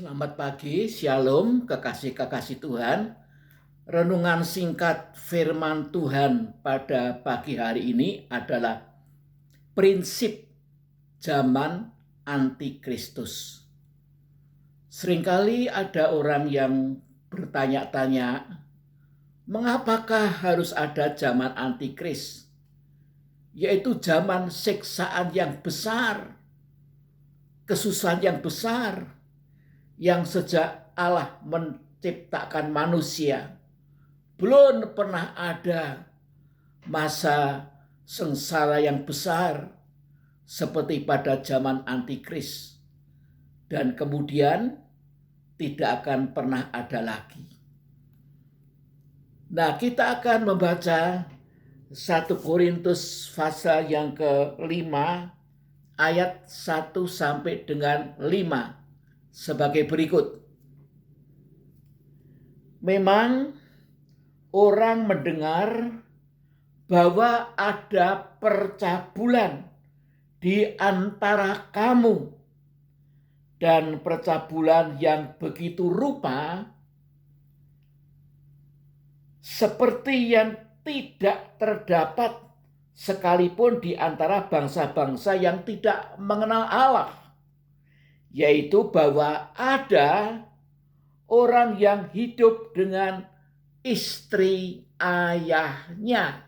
Selamat pagi, Shalom, kekasih-kekasih Tuhan. Renungan singkat firman Tuhan pada pagi hari ini adalah prinsip zaman antikristus. Seringkali ada orang yang bertanya-tanya, mengapakah harus ada zaman antikris? Yaitu zaman siksaan yang besar, kesusahan yang besar, yang sejak Allah menciptakan manusia belum pernah ada masa sengsara yang besar seperti pada zaman antikris, dan kemudian tidak akan pernah ada lagi. Nah, kita akan membaca 1 Korintus pasal yang ke-5 ayat 1 sampai dengan 5 sebagai berikut. Memang orang mendengar bahwa ada percabulan di antara kamu, dan percabulan yang begitu rupa seperti yang tidak terdapat sekalipun di antara bangsa-bangsa yang tidak mengenal Allah, yaitu bahwa ada orang yang hidup dengan istri ayahnya.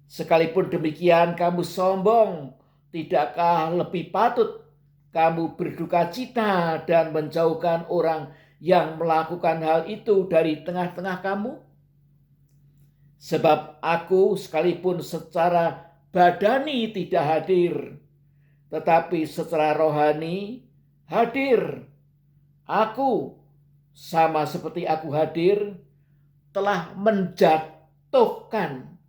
Sekalipun demikian kamu sombong, tidakkah lebih patut kamu berduka cita dan menjauhkan orang yang melakukan hal itu dari tengah-tengah kamu? Sebab aku sekalipun secara badani tidak hadir, tetapi secara rohani hadir. Aku, sama seperti aku hadir, telah menjatuhkan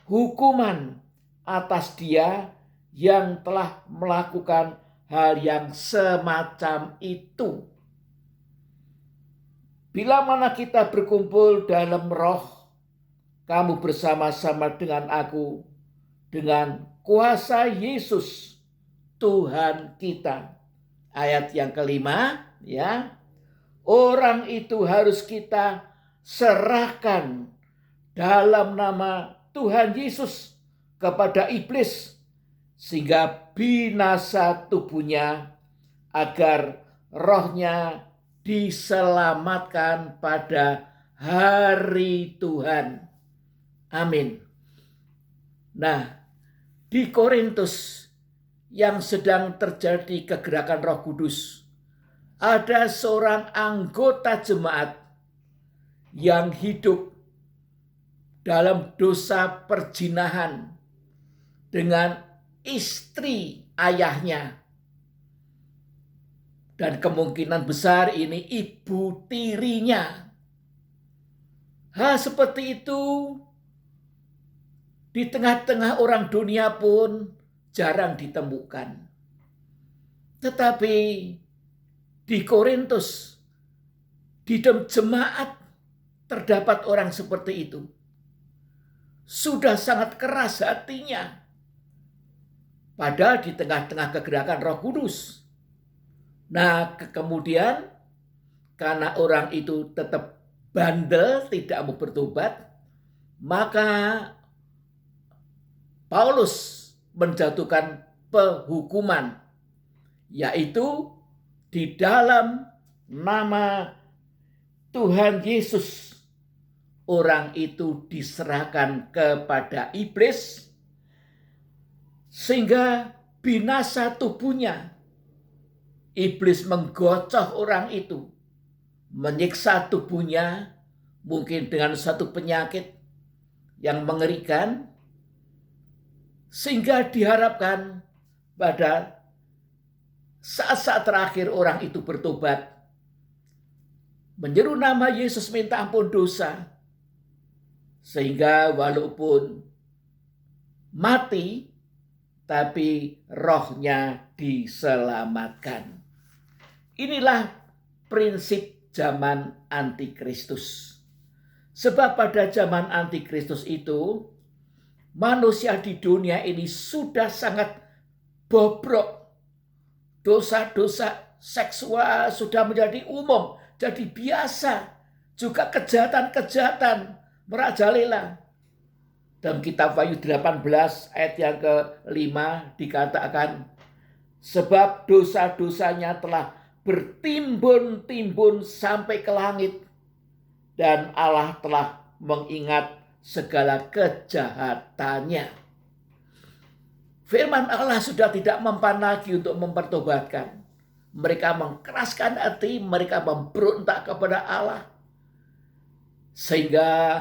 hukuman atas dia yang telah melakukan hal yang semacam itu. Bila mana kita berkumpul dalam roh, kamu bersama-sama dengan aku, dengan kuasa Yesus Tuhan kita. Ayat yang kelima, ya. Orang itu harus kita serahkan dalam nama Tuhan Yesus kepada iblis, sehingga binasa tubuhnya, agar rohnya diselamatkan pada hari Tuhan. Amin. Nah, di Korintus yang sedang terjadi kegerakan Roh Kudus, ada seorang anggota jemaat yang hidup dalam dosa perzinahan dengan istri ayahnya, dan kemungkinan besar ini ibu tirinya. Hal seperti itu di tengah-tengah orang dunia pun jarang ditemukan. Tetapi di Korintus, di dalam jemaat, terdapat orang seperti itu. Sudah sangat keras hatinya. Padahal di tengah-tengah kegerakan Roh Kudus. Nah, kemudian karena orang itu tetap bandel, tidak mau bertobat, maka Paulus menjatuhkan penghukuman, yaitu di dalam nama Tuhan Yesus, orang itu diserahkan kepada iblis sehingga binasa tubuhnya. Iblis menggocoh orang itu, menyiksa tubuhnya, mungkin dengan satu penyakit yang mengerikan, sehingga diharapkan pada saat-saat terakhir orang itu bertobat, menyeru nama Yesus, minta ampun dosa, sehingga walaupun mati, tapi rohnya diselamatkan. Inilah prinsip zaman antikristus. Sebab pada zaman antikristus itu, manusia di dunia ini sudah sangat bobrok. Dosa-dosa seksual sudah menjadi umum, jadi biasa. Juga kejahatan-kejahatan merajalela. Dalam kitab Wahyu 18 ayat yang ke-5 dikatakan, sebab dosa-dosanya telah bertimbun-timbun sampai ke langit, dan Allah telah mengingat segala kejahatannya. Firman Allah sudah tidak mempan lagi untuk mempertobatkan. Mereka mengeraskan hati, mereka memberontak kepada Allah. Sehingga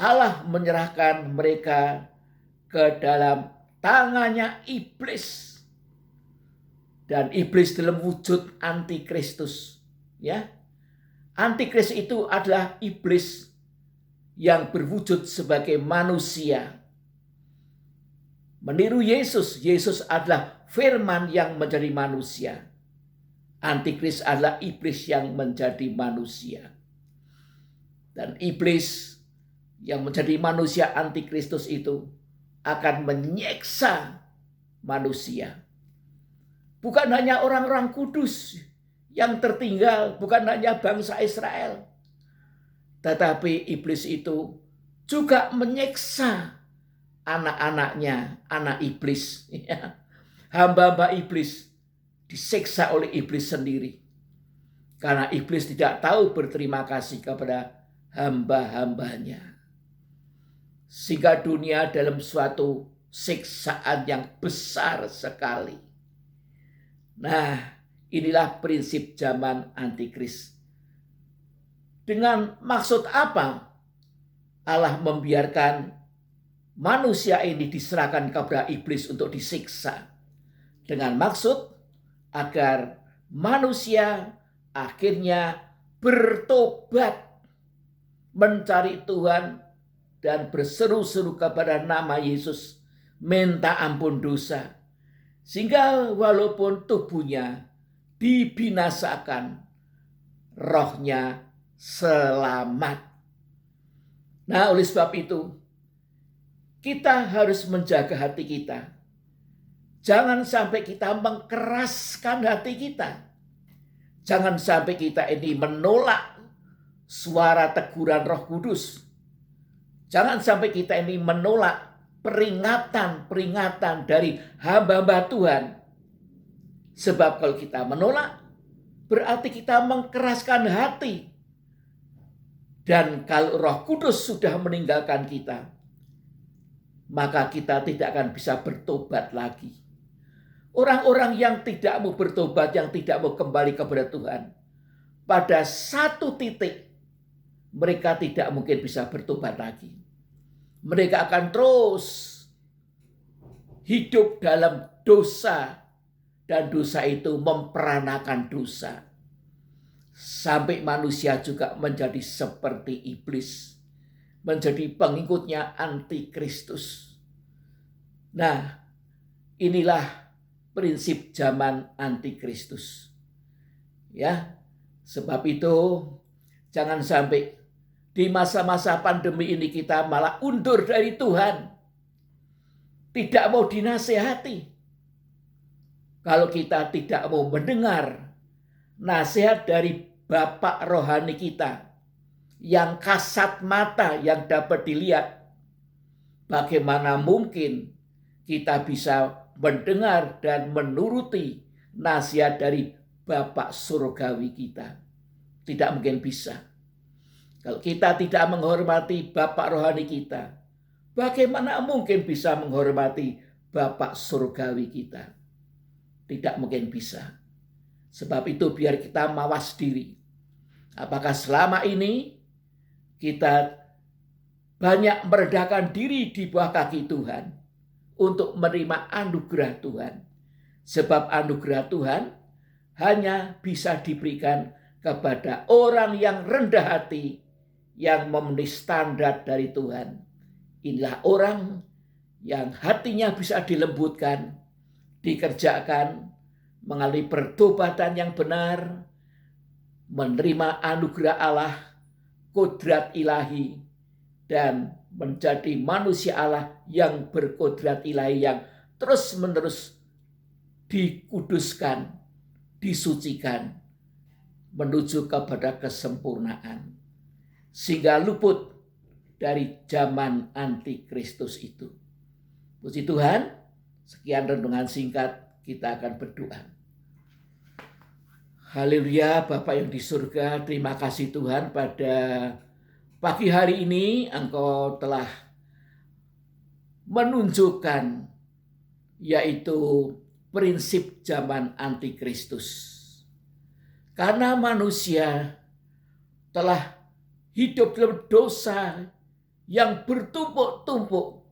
Allah menyerahkan mereka ke dalam tangannya iblis. Dan iblis dalam wujud antikristus. Ya, antikristus itu adalah iblis yang berwujud sebagai manusia. Meniru Yesus, Yesus adalah firman yang menjadi manusia. Antikristus adalah iblis yang menjadi manusia. Dan iblis yang menjadi manusia antikristus itu akan menyiksa manusia. Bukan hanya orang-orang kudus yang tertinggal, bukan hanya bangsa Israel. Tetapi iblis itu juga menyiksa anak-anaknya, anak iblis. Hamba-hamba iblis disiksa oleh iblis sendiri. Karena iblis tidak tahu berterima kasih kepada hamba-hambanya. Sehingga dunia dalam suatu siksaan yang besar sekali. Nah, inilah prinsip zaman antikris. Dengan maksud apa Allah membiarkan manusia ini diserahkan kepada iblis untuk disiksa? Dengan maksud agar manusia akhirnya bertobat, mencari Tuhan, dan berseru-seru kepada nama Yesus, minta ampun dosa. Sehingga walaupun tubuhnya dibinasakan, rohnya selamat. Nah, oleh sebab itu, kita harus menjaga hati kita. Jangan sampai kita mengkeraskan hati kita. Jangan sampai kita ini menolak suara teguran Roh Kudus. Jangan sampai kita ini menolak peringatan-peringatan dari hamba-hamba Tuhan. Sebab kalau kita menolak, berarti kita mengkeraskan hati. Dan kalau Roh Kudus sudah meninggalkan kita, maka kita tidak akan bisa bertobat lagi. Orang-orang yang tidak mau bertobat, yang tidak mau kembali kepada Tuhan, pada satu titik mereka tidak mungkin bisa bertobat lagi. Mereka akan terus hidup dalam dosa, dan dosa itu memperanakan dosa. Sampai manusia juga menjadi seperti iblis, menjadi pengikutnya antikristus. Nah, inilah prinsip zaman antikristus. Ya, sebab itu jangan sampai di masa-masa pandemi ini kita malah undur dari Tuhan. Tidak mau dinasehati. Kalau kita tidak mau mendengar nasihat dari Bapak rohani kita yang kasat mata, yang dapat dilihat, bagaimana mungkin kita bisa mendengar dan menuruti nasihat dari Bapak surgawi kita? Tidak mungkin bisa. Kalau kita tidak menghormati Bapak rohani kita, bagaimana mungkin bisa menghormati Bapak surgawi kita? Tidak mungkin bisa. Sebab itu biar kita mawas diri. Apakah selama ini kita banyak merendahkan diri di bawah kaki Tuhan untuk menerima anugerah Tuhan? Sebab anugerah Tuhan hanya bisa diberikan kepada orang yang rendah hati, yang memenuhi standar dari Tuhan. Inilah orang yang hatinya bisa dilembutkan, dikerjakan melalui pertobatan yang benar, menerima anugerah Allah, kodrat ilahi, dan menjadi manusia Allah yang berkodrat ilahi, yang terus-menerus dikuduskan disucikan menuju kepada kesempurnaan, sehingga luput dari zaman antikristus itu. Puji Tuhan, sekian renungan singkat, kita akan berdoa. Haleluya, Bapa yang di surga, terima kasih Tuhan, pada pagi hari ini Engkau telah menunjukkan yaitu prinsip zaman antikristus. Karena manusia telah hidup dalam dosa yang bertumpuk-tumpuk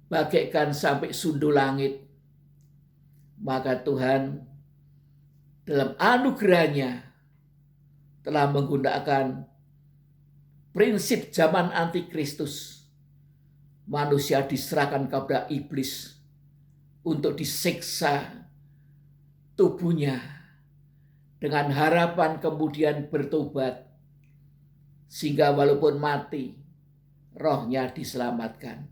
bagaikan sampai sundul langit, maka Tuhan dalam anugerahnya telah menggunakan prinsip zaman antikristus. Manusia diserahkan kepada iblis untuk disiksa tubuhnya dengan harapan kemudian bertobat, sehingga walaupun mati rohnya diselamatkan.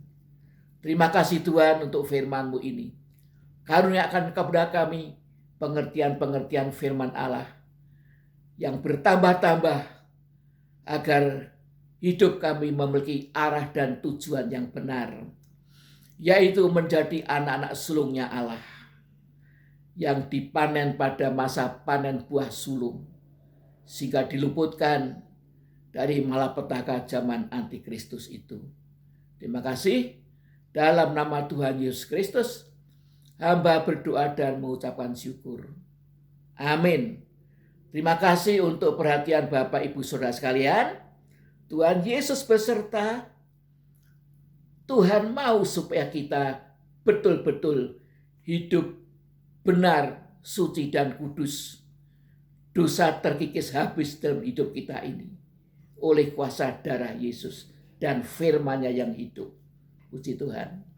Terima kasih Tuhan untuk firman-Mu ini. Karuniakan kepada kami pengertian-pengertian firman Allah yang bertambah-tambah agar hidup kami memiliki arah dan tujuan yang benar, yaitu menjadi anak-anak sulungnya Allah yang dipanen pada masa panen buah sulung, sehingga diluputkan dari malapetaka zaman antikristus itu. Terima kasih. Dalam nama Tuhan Yesus Kristus, hamba berdoa dan mengucapkan syukur. Amin. Terima kasih untuk perhatian Bapak Ibu Saudara sekalian. Tuhan Yesus beserta. Tuhan mau supaya kita betul-betul hidup benar, suci dan kudus. Dosa terkikis habis dalam hidup kita ini oleh kuasa darah Yesus dan firman-Nya yang hidup. Puji Tuhan.